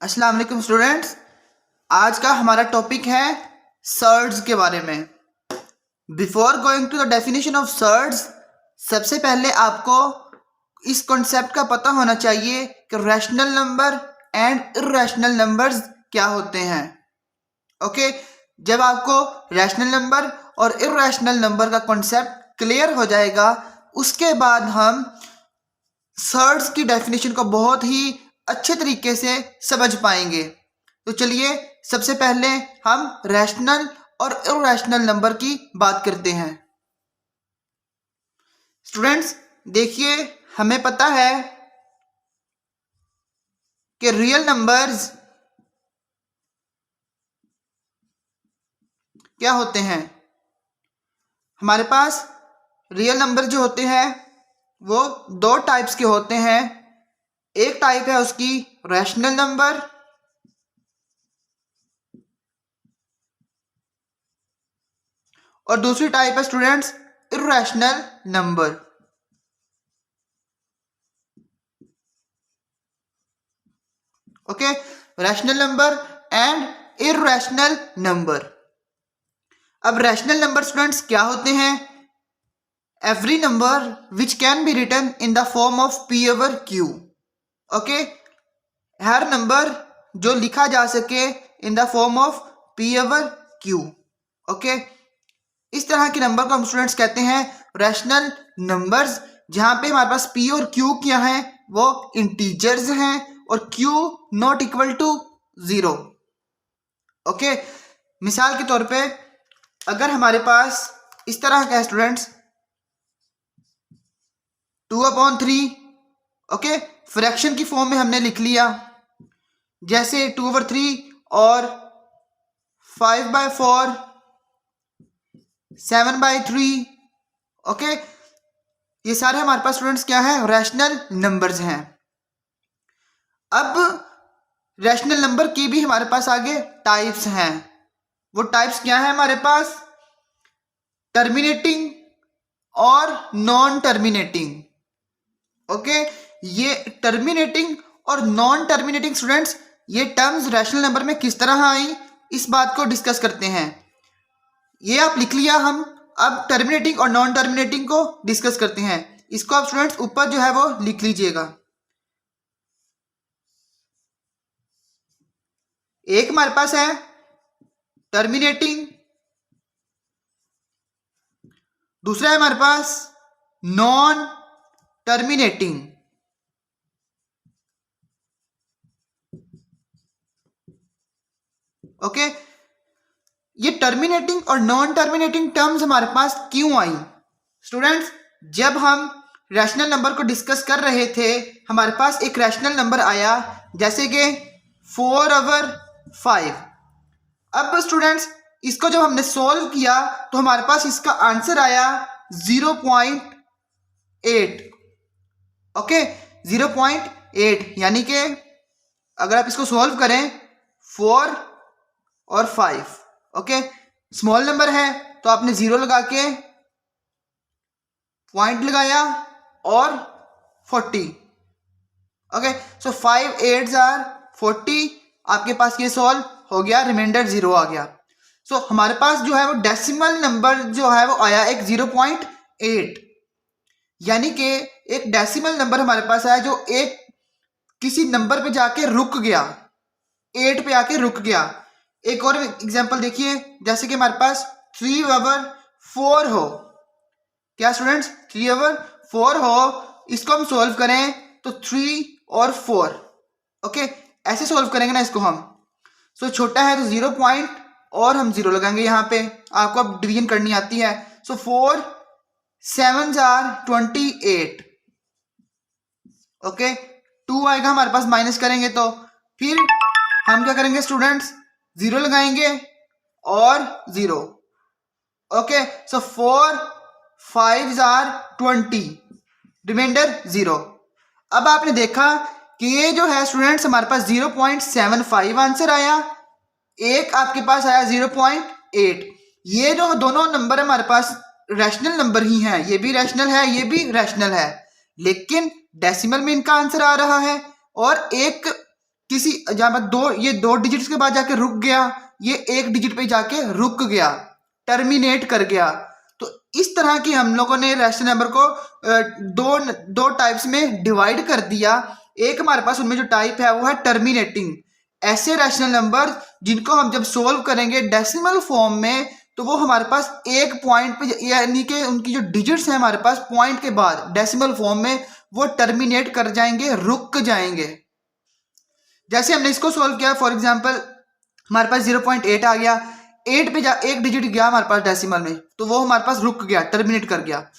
अस्सलाम वालेकुम स्टूडेंट्स। आज का हमारा टॉपिक है सर्ड्स के बारे में। Before going to the definition of surds, सबसे पहले आपको इस कॉन्सेप्ट का पता होना चाहिए कि rational number and irrational numbers क्या होते हैं। ओके, जब आपको रैशनल नंबर और इर्रेशनल नंबर का कॉन्सेप्ट क्लियर हो जाएगा, उसके बाद हम सर्ड्स की डेफिनेशन को बहुत ही अच्छे तरीके से समझ पाएंगे। तो चलिए सबसे पहले हम रैशनल और इर्रेशनल नंबर की बात करते हैं। स्टूडेंट्स देखिए, हमें पता है कि रियल नंबर्स क्या होते हैं। हमारे पास रियल नंबर जो होते हैं वो दो टाइप्स के होते हैं। एक टाइप है उसकी रैशनल नंबर और दूसरी टाइप है students irrational number. Okay, rational number and irrational number. अब रैशनल नंबर स्टूडेंट्स क्या होते हैं? Every number which can be written in the form of P over Q. Okay, हर नंबर जो लिखा जा सके in the form of P over Q. Okay, इस तरह के नंबर को हम स्टूडेंट्स कहते हैं रैशनल नंबर्स, जहां पे हमारे पास पी और क्यू क्या है, वो इंटीजर्स हैं और Q not equal to 0। Okay, मिसाल के तौर पे अगर हमारे पास इस तरह का है स्टूडेंट्स 2/3। ओके, फ्रैक्शन की फॉर्म में हमने लिख लिया, जैसे 2/3 और 5/4, 7/3। ओके, ये सारे हमारे पास स्टूडेंट्स क्या है, रैशनल नंबर्स हैं। अब रैशनल नंबर की भी हमारे पास आगे टाइप्स हैं। वो टाइप्स क्या है हमारे पास? टर्मिनेटिंग और नॉन टर्मिनेटिंग। ओके, ये टर्मिनेटिंग और नॉन टर्मिनेटिंग स्टूडेंट्स, ये टर्म्स रैशनल नंबर में किस तरह आई, इस बात को डिस्कस करते हैं। ये आप लिख लिया, हम अब टर्मिनेटिंग और नॉन टर्मिनेटिंग को डिस्कस करते हैं। इसको आप स्टूडेंट्स ऊपर जो है वो लिख लीजिएगा। एक हमारे पास है टर्मिनेटिंग, दूसरा है हमारे पास नॉन टर्मिनेटिंग। ओके, ये टर्मिनेटिंग और नॉन टर्मिनेटिंग टर्म्स हमारे पास क्यों आई? स्टूडेंट्स, जब हम रैशनल नंबर को डिस्कस कर रहे थे, हमारे पास एक रैशनल नंबर आया जैसे कि 4/5। अब स्टूडेंट्स इसको जब हमने सॉल्व किया तो हमारे पास इसका आंसर आया 0.8। ओके, 0.8, यानी कि अगर आप इसको सॉल्व करें 4 और 5, ओके, स्मॉल नंबर है तो आपने 0 लगा के पॉइंट लगाया और 40। Okay, so 5 8s are 40। आपके पास ये सॉल्व हो गया, रिमाइंडर 0 आ गया। सो हमारे पास जो है वो डेसिमल नंबर जो है वो आया एक 0.8, यानी कि एक डेसिमल नंबर हमारे पास आया जो एक किसी नंबर पे जाके रुक गया, 8 पे आके रुक गया। एक और एग्जांपल देखिए, जैसे कि हमारे पास 3/4 हो। क्या स्टूडेंट्स, 3/4 हो, इसको हम सॉल्व करें तो 3 और 4। ओके, ऐसे सॉल्व करेंगे ना इसको हम। सो छोटा है तो 0 पॉइंट और हम 0 लगाएंगे यहाँ पे। आपको अब डिवीजन करनी आती है। सो 4 7s आर 28। ओके, 2 आएगा हमारे पास, माइनस करेंगे तो फिर हम क्या करेंगे स्टूडेंट्स, 0 लगाएंगे और 0। Okay, so 4 5s are 20, remainder 0। अब आपने देखा कि ये जो है स्टूडेंट्स हमारे पास 0.75 आंसर आया, एक आपके पास आया 0.8। ये जो दोनों नंबर हमारे पास रैशनल नंबर ही हैं, ये भी रैशनल है, ये भी रैशनल है, लेकिन डेसिमल में इनका आंसर आ रहा है और एक किसी जहां पर ये दो डिजिट्स के बाद जाके रुक गया, ये एक डिजिट पे जाके रुक गया, टर्मिनेट कर गया। तो इस तरह की हम लोगों ने रैशनल नंबर को दो टाइप्स में डिवाइड कर दिया। एक हमारे पास उनमें जो टाइप है वो है टर्मिनेटिंग। ऐसे रैशनल नंबर जिनको हम जब सोल्व करेंगे डेसिमल फॉर्म में, तो वो हमारे पास एक पॉइंट पे, यानी कि उनकी जो डिजिट्स हैं हमारे पास पॉइंट के बाद डेसिमल फॉर्म में, वो टर्मिनेट कर जाएंगे, रुक जाएंगे। जैसे हमने इसको सोल्व किया, फॉर एग्जांपल हमारे पास 0.8 आ गया, 8 पे एक डिजिट गया हमारे पास डेसिमल में, तो वो हमारे पास रुक गया, टर्मिनेट कर गया।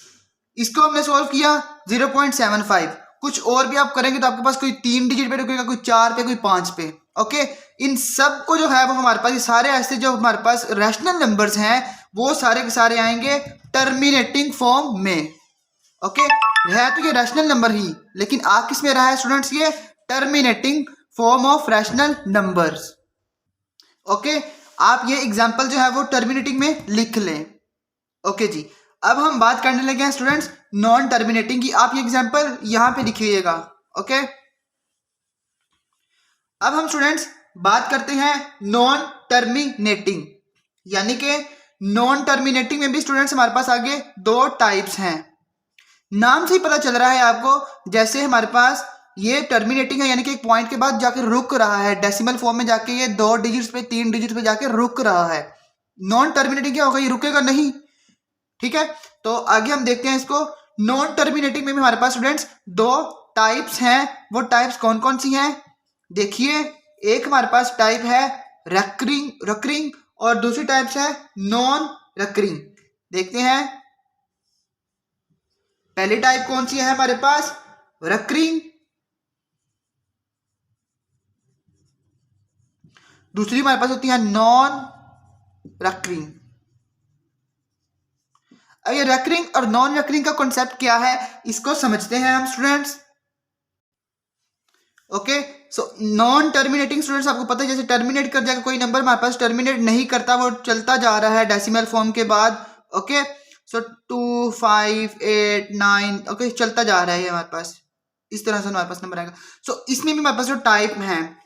इसको हमने सोल्व किया 0.75। कुछ और भी आप करेंगे तो आपके पास कोई 3 डिजिट पे रुकेगा, कोई 4 पे, कोई 5 पे। ओके, इन सब को जो है वो हमारे पास, ये सारे ऐसे जो हमारे पास रैशनल नंबर्स हैं वो सारे के सारे आएंगे टर्मिनेटिंग फॉर्म में। ओके, है तो ये रैशनल नंबर ही, लेकिन आ किस में रहा है स्टूडेंट्स? ये terminating form of rational numbers. Okay, आप ये एग्जांपल जो है वो टर्मिनेटिंग में लिख लें। ओके जी, अब हम बात करने लगे हैं स्टूडेंट्स नॉन टर्मिनेटिंग की। आप ये एग्जांपल यहां पे लिखिएगा। ओके, अब हम स्टूडेंट्स बात करते हैं नॉन टर्मिनेटिंग, यानी कि नॉन टर्मिनेटिंग में भी स्टूडेंट्स हमारे पास आगे दो टाइप्स हैं। नाम से ही पता चल रहा है आपको, जैसे हमारे पास ये टर्मिनेटिंग है, यानी कि एक पॉइंट के बाद जाके रुक रहा है, डेसिमल फॉर्म में जाके ये 2 डिजिट्स पे 3 डिजिट्स पे जाके रुक रहा है। नॉन टर्मिनेटिंग क्या होगा? ये रुकेगा नहीं। ठीक है, तो आगे हम देखते हैं इसको। नॉन टर्मिनेटिंग में भी हमारे पास स्टूडेंट्स दो टाइप्स हैं। वो टाइप्स कौन कौन सी हैं? देखिए, एक हमारे पास टाइप है रकरिंग और दूसरी टाइप्स है नॉन रकरिंग। देखते हैं पहली टाइप कौन सी है हमारे पास? रकरिंग। दूसरी हमारे पास होती है नॉन रकरिंग। अब ये रकरिंग और नॉन रकरिंग का कॉन्सेप्ट क्या है, इसको समझते हैं हम students. Okay, so non terminating students आपको पता है, जैसे टर्मिनेट कर जाएगा कोई नंबर, हमारे पास टर्मिनेट नहीं करता, वो चलता जा रहा है डेसिमल फॉर्म के बाद। ओके, सो 2, 5, 8, 9, ओके, चलता जा रहा है हमारे पास, इस तरह से हमारे पास नंबर आएगा। सो इसमें भी हमारे पास जो टाइप है,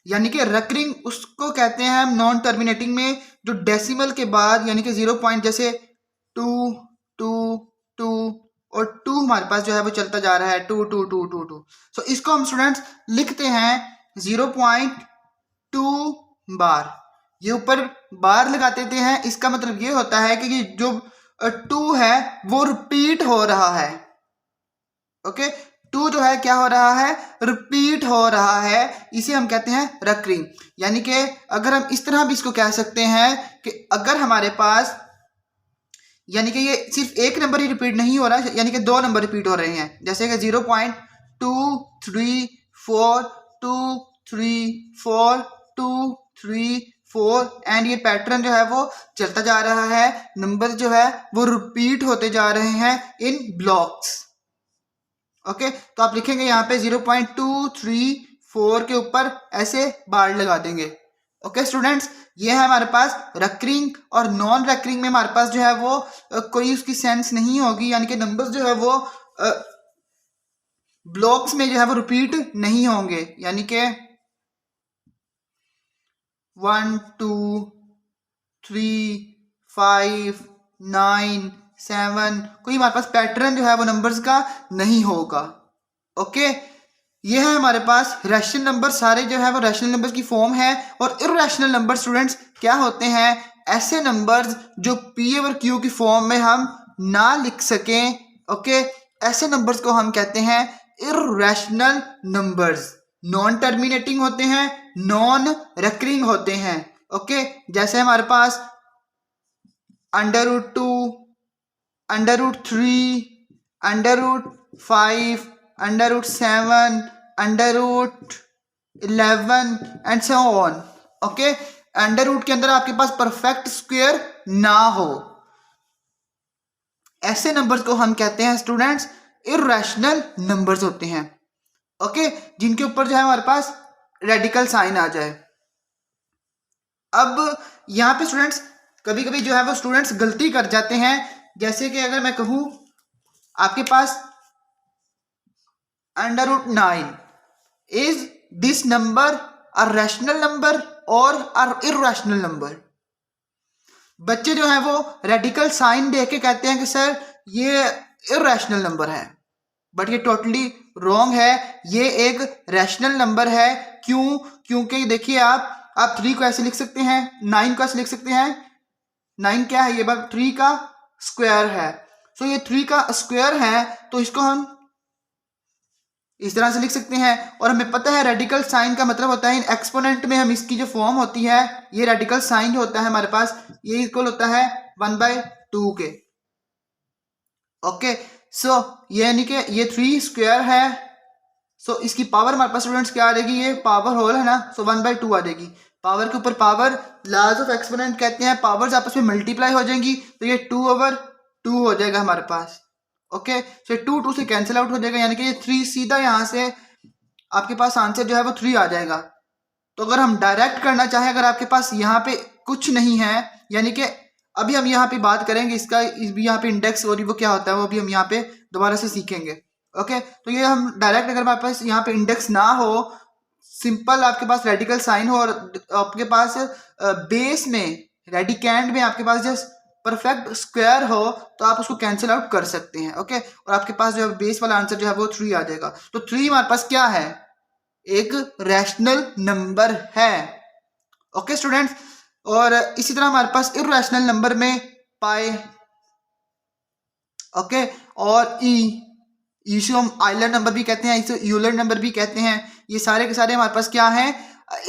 यानी कि रकरिंग, उसको कहते हैं हम नॉन टर्मिनेटिंग में, जो डेसिमल के बाद यानी कि 0 पॉइंट, जैसे 2, 2, 2 और 2 हमारे पास जो है वो चलता जा रहा है 2, 2, 2, 2, 2। सो इसको हम स्टूडेंट्स लिखते हैं 0.2 बार। ये ऊपर बार लगा देते हैं, इसका मतलब ये होता है कि जो 2 है वो रिपीट हो रहा है। ओके, 2 जो है क्या हो रहा है? रिपीट हो रहा है। इसे हम कहते हैं रकरिंग। यानी कि अगर हम इस तरह भी इसको कह सकते हैं कि अगर हमारे पास, यानी कि ये सिर्फ एक नंबर ही रिपीट नहीं हो रहा है, यानी कि 2 नंबर रिपीट हो रहे हैं, जैसे कि 0.234, 234, 234 एंड ये पैटर्न जो है वो चलता जा रहा है। नंबर जो है वो रिपीट होते जा रहे हैं इन ब्लॉक्स। ओके, तो आप लिखेंगे यहाँ पे 0.234 के ऊपर ऐसे बार लगा देंगे। ओके स्टूडेंट्स, ये है हमारे पास रकरिंग। और नॉन रकरिंग में हमारे पास जो है वो कोई उसकी सेंस नहीं होगी, यानी कि नंबर्स जो है वो ब्लॉक्स में जो है वो रिपीट नहीं होंगे, यानी कि 1, 2, 3, 5, 9, 7, कोई हमारे पास पैटर्न जो है वो नंबर्स का नहीं होगा। ओके, ये है हमारे पास रैशनल नंबर, सारे जो है वो रैशनल नंबर्स की फॉर्म है। और इर्रेशनल नंबर स्टूडेंट्स क्या होते हैं? ऐसे नंबर्स जो पी और क्यू की फॉर्म में हम ना लिख सकें। ओके, ऐसे नंबर्स को हम कहते हैं इर्रेशनल नंबर्स। नॉन टर्मिनेटिंग होते हैं, नॉन रकरिंग होते हैं। ओके, जैसे हमारे पास √2, √3, √5, √7, √11 and so on. Okay, under root के अंदर आपके पास परफेक्ट स्क्वायर ना हो, ऐसे नंबर्स को हम कहते हैं स्टूडेंट्स इर्रेशनल नंबर्स होते हैं। ओके, जिनके ऊपर जो है हमारे पास रेडिकल साइन आ जाए। अब यहां पे स्टूडेंट्स कभी कभी जो है वो स्टूडेंट्स गलती कर जाते हैं, जैसे कि अगर मैं कहूं आपके पास √9 is this number a rational number और अ इर्रेशनल नंबर। बच्चे जो हैं वो रेडिकल साइन देख के कहते हैं कि सर ये इर्रेशनल नंबर है, बट ये टोटली रॉन्ग है, ये एक रैशनल नंबर है। क्यों? क्योंकि देखिए आप 3 को ऐसे लिख सकते हैं, 9 को ऐसे लिख सकते हैं। 9 क्या है? ये बात 3 का स्क्वायर है। सो ये 3 का स्क्वायर है, तो इसको हम इस तरह से लिख सकते हैं। और हमें पता है रेडिकल साइन का मतलब होता है इन एक्सपोनेंट में हम इसकी जो फॉर्म होती है, ये रेडिकल साइन जो होता है हमारे पास, ये इक्वल होता है 1/2 के। ओके, सो ये यानी कि ये 3 स्क्वायर है। सो इसकी पावर हमारे पास स्टूडेंट्स क्या आ जाएगी? ये पावर होल है ना, सो 1/2 आ जाएगी। पावर के ऊपर पावर, लाज ऑफ एक्सपोनेंट कहते हैं, पावर्स आपस में मल्टीप्लाई हो जाएंगी, तो ये 2/2 हो जाएगा हमारे पास। ओके, सो 2 से कैंसिल आउट हो जाएगा, यानी कि ये 3 सीधा यहाँ से आपके पास आंसर जो है वो 3 आ जाएगा। तो अगर हम डायरेक्ट करना चाहें, अगर आपके पास यहाँ पे कुछ नहीं है, यानी कि अभी हम यहाँ पे बात करेंगे इसका, यहाँ पे इंडेक्स और वो क्या होता है वो भी हम यहाँ पे दोबारा से सीखेंगे। ओके, तो ये हम डायरेक्ट, अगर हमारे पास यहाँ पे इंडेक्स ना हो, सिंपल आपके पास रेडिकल साइन हो और आपके पास बेस में रेडिकेंड में आपके पास जस्ट परफेक्ट स्क्वायर हो, तो आप उसको कैंसिल आउट कर सकते हैं। ओके, और आपके पास जो है बेस वाला आंसर जो है वो 3 आ जाएगा। तो 3 हमारे पास क्या है? एक रैशनल नंबर है। ओके स्टूडेंट्स, और इसी तरह हमारे पास इर्रेशनल नंबर में पाई, ओके, और इसे हम आइलर नंबर भी कहते हैं, इसे यूलर नंबर भी कहते हैं। ये सारे के सारे हमारे पास क्या हैं?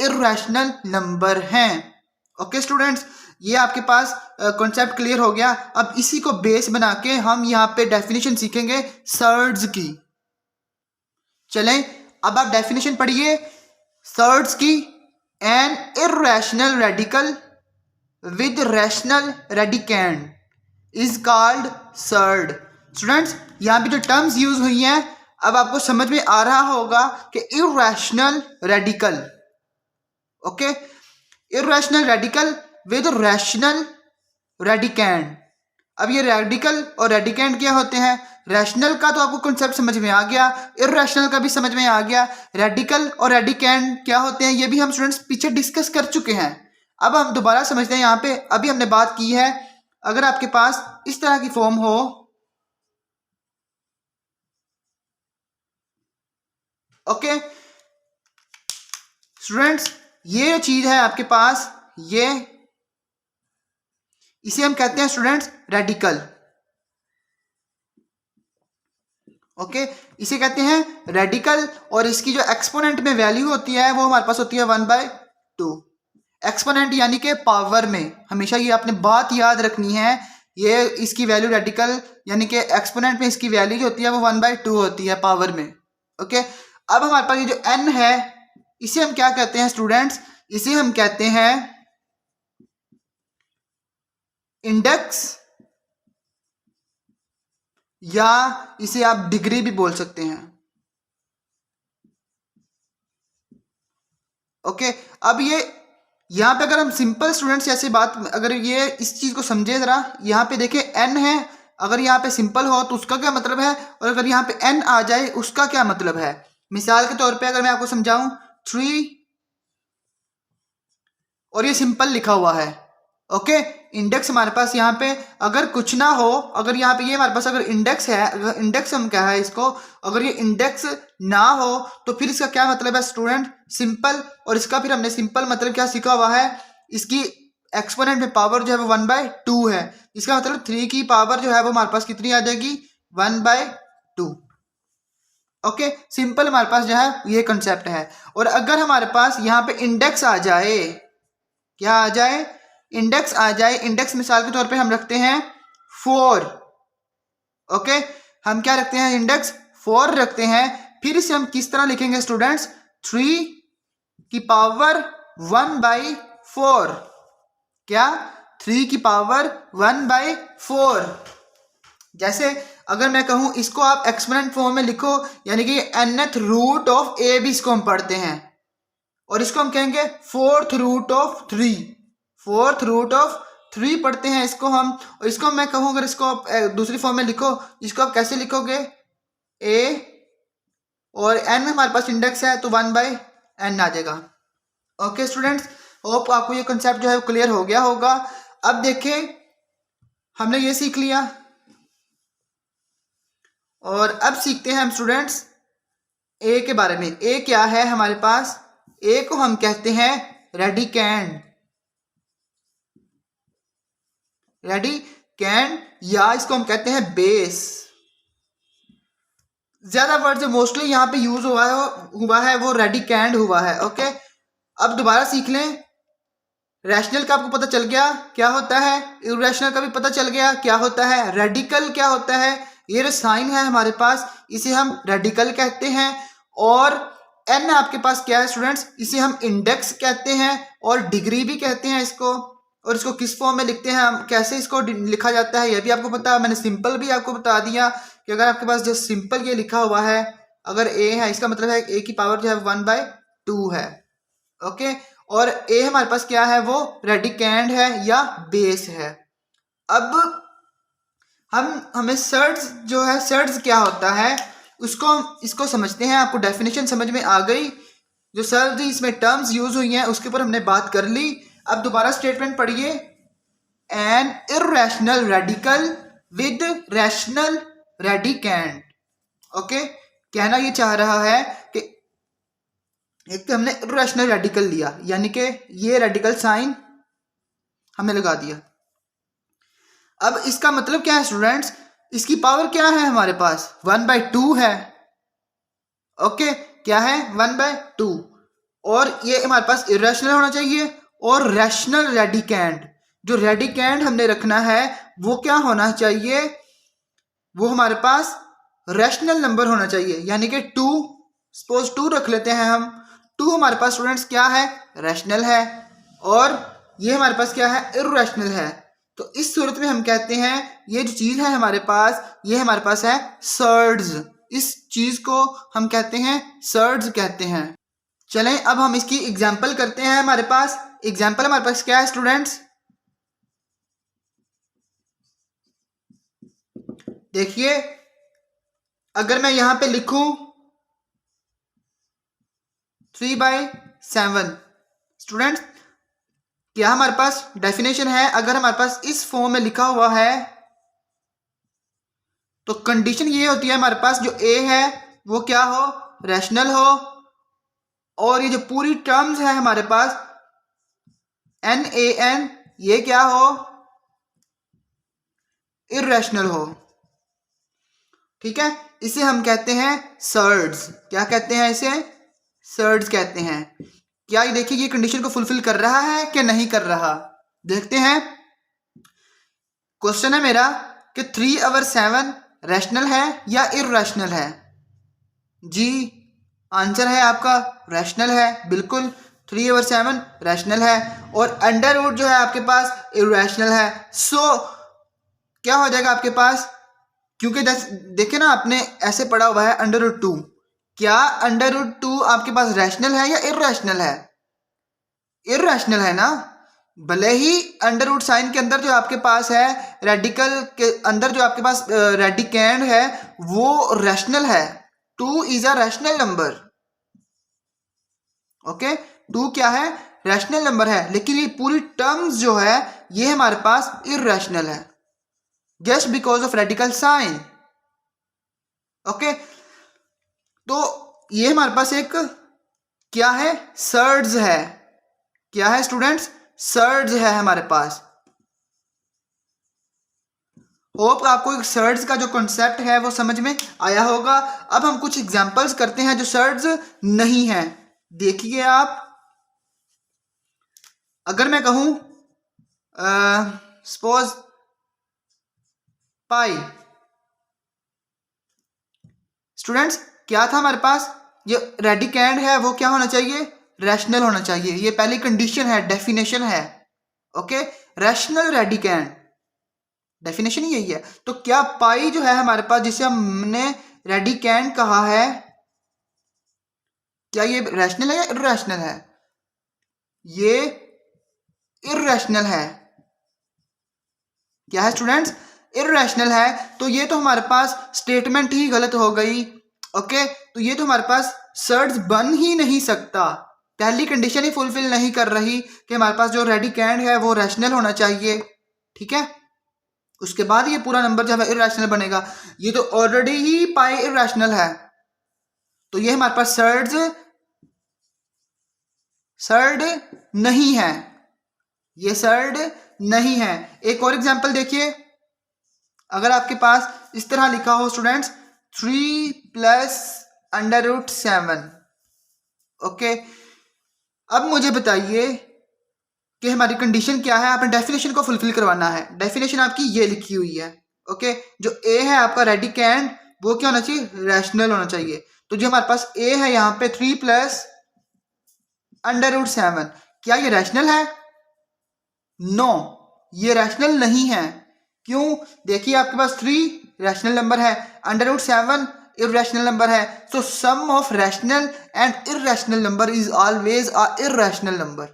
इर्रेशनल नंबर हैं। ओके स्टूडेंट्स, ये आपके पास कॉन्सेप्ट क्लियर हो गया। अब इसी को बेस बना के हम यहाँ पे डेफिनेशन सीखेंगे सर्ड्स की। चलें, अब आप डेफिनेशन पढ़िए सर्ड्स की। N irrational radical with rational radicand is called surd. Students, यहाँ पे जो टर्म्स यूज हुई हैं, अब आपको समझ में आ रहा होगा कि irrational radical, okay, irrational radical with rational radicand. अब ये रेडिकल और रेडिकेंड क्या होते हैं? रैशनल का तो आपको कॉन्सेप्ट समझ में आ गया, इर्रेशनल का भी समझ में आ गया। रेडिकल और रेडिकेंड क्या होते हैं ये भी हम स्टूडेंट्स पीछे डिस्कस कर चुके हैं। अब हम दोबारा समझते हैं। यहाँ पे अभी हमने बात की है, अगर आपके पास इस तरह की फॉर्म हो, ओके स्टूडेंट्स, ये चीज है आपके पास, ये इसे हम कहते हैं स्टूडेंट्स रेडिकल। ओके, इसे कहते हैं रेडिकल, और इसकी जो एक्सपोनेंट में वैल्यू होती है वो हमारे पास होती है 1/2। एक्सपोनेंट यानी कि पावर में, हमेशा ये आपने बात याद रखनी है, ये इसकी वैल्यू रेडिकल यानी कि एक्सपोनेंट में इसकी वैल्यू जो होती है वो 1/2 होती है पावर में। ओके, अब हमारे पास ये जो n है, इसे हम क्या कहते हैं स्टूडेंट्स? इसे हम कहते हैं इंडेक्स, या इसे आप डिग्री भी बोल सकते हैं। ओके, अब ये यहां पे अगर हम सिंपल स्टूडेंट्स ऐसे बात, अगर ये इस चीज को समझे जरा, यहां पे देखें n है, अगर यहाँ पे सिंपल हो तो उसका क्या मतलब है, और अगर यहाँ पे n आ जाए उसका क्या मतलब है। मिसाल के तौर पे अगर मैं आपको समझाऊं, 3 और ये सिंपल लिखा हुआ है। ओके, इंडेक्स हमारे पास यहाँ पे अगर कुछ ना हो, अगर यहाँ पे ये हमारे पास अगर इंडेक्स है, अगर इंडेक्स हम क्या है इसको, अगर ये इंडेक्स ना हो तो फिर इसका क्या मतलब है स्टूडेंट? सिंपल। और इसका फिर हमने सिंपल मतलब क्या सीखा हुआ है, इसकी एक्सपोनेंट में पावर जो है वो 1/2 है। इसका मतलब 3 की पावर जो है वो हमारे पास कितनी आ जाएगी? 1/2। ओके, सिंपल हमारे पास जो है ये कंसेप्ट है। और अगर हमारे पास यहाँ पे इंडेक्स आ जाए, क्या आ जाए? इंडेक्स आ जाए। इंडेक्स मिसाल के तौर पे हम रखते हैं 4। ओके, हम क्या रखते हैं? इंडेक्स 4 रखते हैं। फिर इसे हम किस तरह लिखेंगे स्टूडेंट्स? 3 की पावर 1/4। क्या? 3 की पावर 1/4। जैसे अगर मैं कहूं इसको आप एक्सपोनेंट फॉर्म में लिखो, यानी कि nth रूट ऑफ a भी इसको हम पढ़ते हैं, और इसको हम कहेंगे 4th root of 3। 4th root of 3 पढ़ते हैं इसको हम। और इसको मैं कहूं अगर इसको आप दूसरी फॉर्म में लिखो, इसको आप कैसे लिखोगे? a और n हमारे पास इंडेक्स है तो 1/n आ जाएगा। ओके स्टूडेंट्स, होप आपको ये कंसेप्ट जो है क्लियर हो गया होगा। अब देखें, हमने ये सीख लिया और अब सीखते हैं हम स्टूडेंट्स ए के बारे में। ए क्या है हमारे पास? ए को हम कहते हैं रेडिकैंड, रेडिकैंड, या इसको हम कहते हैं बेस। ज्यादा वर्ड जो मोस्टली यहाँ पे यूज हुआ है वो रेडिकैंड हुआ है। ओके, अब दोबारा सीख लें। रैशनल का आपको पता चल गया क्या होता है, इरेशनल का भी पता चल गया क्या होता है, रेडिकल क्या होता है। ये जो साइन है हमारे पास इसे हम रेडिकल कहते हैं। और एन आपके पास क्या है स्टूडेंट्स? इसे हम इंडेक्स कहते हैं और डिग्री भी कहते हैं इसको। और इसको किस फॉर्म में लिखते हैं, हम कैसे इसको लिखा जाता है, यह भी आपको पता है। मैंने सिंपल भी आपको बता दिया कि अगर आपके पास जो सिंपल ये लिखा हुआ है, अगर ए है इसका मतलब है ए की पावर जो है 1/2 है। ओके, और ए हमारे पास क्या है? वो रेडिकैंड है या बेस है। अब हमें सर्ड्स जो है, सर्ड्स क्या होता है उसको इसको समझते हैं। आपको डेफिनेशन समझ में आ गई। जो सर्ड्स इसमें टर्म्स यूज हुई हैं उसके ऊपर हमने बात कर ली। अब दोबारा स्टेटमेंट पढ़िए। An irrational radical with rational radicand. Okay, कहना ये चाह रहा है कि एक तो हमने इर्रेशनल रेडिकल लिया, यानी कि ये रेडिकल साइन हमने लगा दिया। अब इसका मतलब क्या है स्टूडेंट्स? इसकी पावर क्या है हमारे पास? 1/2 है। ओके, क्या है? 1/2। और ये हमारे पास इरेशनल होना चाहिए। और रैशनल रेडिकैंड, जो रेडिकैंड हमने रखना है वो क्या होना चाहिए? वो हमारे पास रैशनल नंबर होना चाहिए, यानी कि 2। सपोज 2 रख लेते हैं हम। 2 हमारे पास स्टूडेंट्स क्या है? रैशनल है। और ये हमारे पास क्या है? इर्रेशनल है। तो इस सूरत में हम कहते हैं ये जो चीज है हमारे पास, ये हमारे पास है सर्ड्स। इस चीज को हम कहते हैं सर्ड्स कहते हैं। चलें अब हम इसकी एग्जांपल करते हैं। हमारे पास एग्जांपल हमारे पास क्या है स्टूडेंट्स? देखिए, अगर मैं यहां पे लिखूं 3/7 स्टूडेंट्स, क्या हमारे पास डेफिनेशन है? अगर हमारे पास इस फॉर्म में लिखा हुआ है तो कंडीशन ये होती है हमारे पास, जो ए है वो क्या हो? रैशनल हो। और ये जो पूरी टर्म्स है हमारे पास NaN, ये क्या हो? इर्रेशनल हो। ठीक है, इसे हम कहते हैं सर्ड्स। क्या कहते हैं इसे? सर्ड्स कहते हैं। क्या ये देखिए ये कंडीशन को फुलफिल कर रहा है कि नहीं कर रहा? देखते हैं। क्वेश्चन है मेरा कि 3/7 रैशनल है या इर्रेशनल है? जी, आंसर है आपका रैशनल है। बिल्कुल, 3/7 रैशनल है और अंडर रूट जो है आपके पास इर्रेशनल है। सो क्या हो जाएगा आपके पास? क्योंकि देखिए ना, आपने ऐसे पढ़ा हुआ है √2। क्या √2 आपके पास रैशनल है या इर्रेशनल है? इर्रेशनल है ना। भले ही अंडर रूट साइन के अंदर जो आपके पास है, रेडिकल के अंदर जो आपके पास रेडिकैंड है वो रैशनल है। 2 is a rational number. Okay, 2 क्या है? रैशनल नंबर है। लेकिन ये पूरी टर्म्स जो है ये हमारे पास इर्रेशनल है, just because of radical sign. Okay, तो ये हमारे पास एक क्या है? सर्ड्स है। क्या है स्टूडेंट्स? सर्ड्स है हमारे पास। होप आपको एक सर्ड्स का जो कॉन्सेप्ट है वो समझ में आया होगा। अब हम कुछ एग्जांपल्स करते हैं जो सर्ड्स नहीं है। देखिए आप, अगर मैं कहूं सपोज पाई, स्टूडेंट्स क्या था हमारे पास? ये रेडिकैंड है वो क्या होना चाहिए? रैशनल होना चाहिए। ये पहली कंडीशन है, डेफिनेशन है। ओके, रैशनल रेडिकैंड, डेफिनेशन यही है। तो क्या पाई जो है हमारे पास, जिसे हमने रेडिकैंड कहा है, क्या ये रैशनल है या इर्रेशनल है? ये इर्रेशनल है। क्या है स्टूडेंट्स? इर्रेशनल है। तो ये तो हमारे पास स्टेटमेंट ही गलत हो गई। ओके, तो ये तो हमारे पास सर्ड्स बन ही नहीं सकता। पहली कंडीशन ही फुलफिल नहीं कर रही कि हमारे पास जो रेडिकेंड है वो रैशनल होना चाहिए, ठीक है। उसके बाद ये पूरा नंबर जब इरैशनल बनेगा, ये तो ऑलरेडी ही पाई इरैशनल है, तो ये हमारे पास सर्ड नहीं है, ये सर्ड नहीं है। एक और एग्जांपल देखिए, अगर आपके पास इस तरह लिखा हो स्टूडेंट्स 3 प्लस √7, ओके। अब मुझे बताइए कि हमारी कंडीशन क्या है, आपने डेफिनेशन को फुलफिल करवाना है। डेफिनेशन आपकी ये लिखी हुई है, ओके। जो ए है आपका रेडिकेंड वो क्या होना चाहिए, रैशनल होना चाहिए। तो जो हमारे पास ए है यहाँ पे 3 प्लस √7, क्या ये रैशनल है? नो, ये रैशनल नहीं है। क्यों? देखिए आपके पास 3 रैशनल नंबर है, √7 इररेशनल नंबर है। So sum of rational and irrational number is always a irrational number.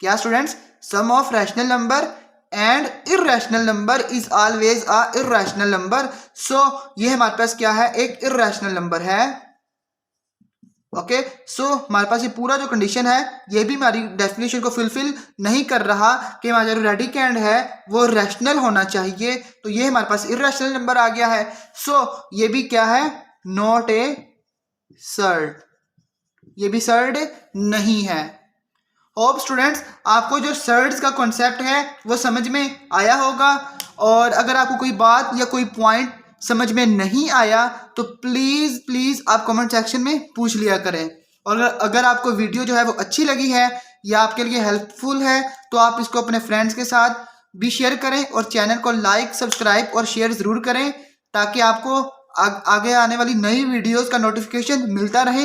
क्या students? Sum of rational number and irrational number is always a irrational number. So ये हमारे पास क्या है, एक इररेशनल नंबर है, ओके। सो हमारे पास ये पूरा जो कंडीशन है ये भी हमारी डेफिनेशन को फुलफिल नहीं कर रहा कि हमारा जो रेडिकेंड है वो रैशनल होना चाहिए, तो ये हमारे पास इररेशनल नंबर आ गया है। सो ये भी क्या है, नॉट ए सर्ड, ये भी सर्ड नहीं है। होप स्टूडेंट्स आपको जो सर्ड्स का कॉन्सेप्ट है वो समझ में आया होगा, और अगर आपको कोई बात या कोई पॉइंट समझ में नहीं आया तो प्लीज़ आप कमेंट सेक्शन में पूछ लिया करें। और अगर आपको वीडियो जो है वो अच्छी लगी है या आपके लिए हेल्पफुल है तो आप इसको अपने फ्रेंड्स के साथ भी शेयर करें, और चैनल को लाइक, सब्सक्राइब और शेयर ज़रूर करें ताकि आपको आगे आने वाली नई वीडियोज़ का नोटिफिकेशन मिलता रहे।